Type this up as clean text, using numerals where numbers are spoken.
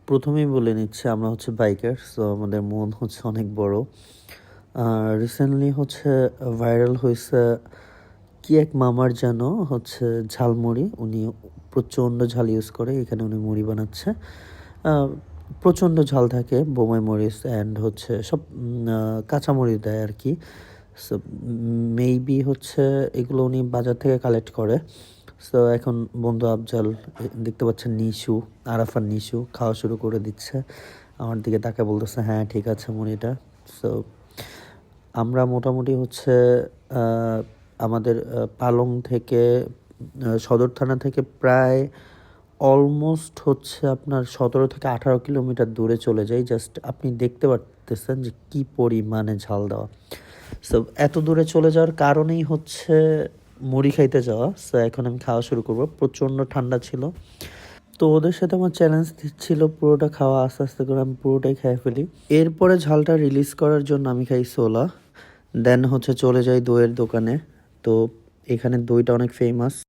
প্রথমেই বলে নিচ্ছি আমরা হচ্ছে বাইকার, সো আমাদের মন হচ্ছে অনেক বড়। রিসেন্টলি হচ্ছে ভাইরাল হয়েছে কি এক মামার যেন হচ্ছে ঝালমুড়ি, উনি প্রচণ্ড ঝাল ইউজ করে, এখানে উনি মুড়ি বানাচ্ছে। আহ, প্রচণ্ড ঝাল থাকে, বোমাই মরিচ অ্যান্ড হচ্ছে সব কাঁচামরিচ দেয় আর কি। সো মেবি হচ্ছে এগুলো উনি বাজার থেকে কালেক্ট করে। সো এখন বন্ধু আফজাল, দেখতে পাচ্ছেন নিশু, আরাফার নিশু খাওয়া শুরু করে দিচ্ছে। আমার দিকে তাকে বলতেছে হ্যাঁ ঠিক আছে মুড়িটা। সো আমরা মোটামুটি হচ্ছে আহ, আমাদের পালং থেকে সদর থানা থেকে প্রায় অলমোস্ট হচ্ছে আপনার 17 থেকে 18 কিলোমিটার দূরে চলে যাই। জাস্ট আপনি দেখতে পারতেছেন যে কি পরিমাণে ঝাল দেওয়া। সো এত দূরে চলে যাওয়ার কারণেই হচ্ছে মুড়ি খাইতে যাওয়া। সো এখন আমি খাওয়া শুরু করবো, প্রচণ্ড ঠান্ডা ছিল। তো ওদের সাথে আমার চ্যালেঞ্জ ছিল পুরোটা খাওয়া, আস্তে আস্তে করে আমি পুরোটাই খেয়ে ফেলি। এরপরে ঝালটা রিলিজ করার জন্য আমি খাই সোলা। দেন হচ্ছে চলে যাই দইয়ের দোকানে। তো এখানে দইটা অনেক ফেমাস।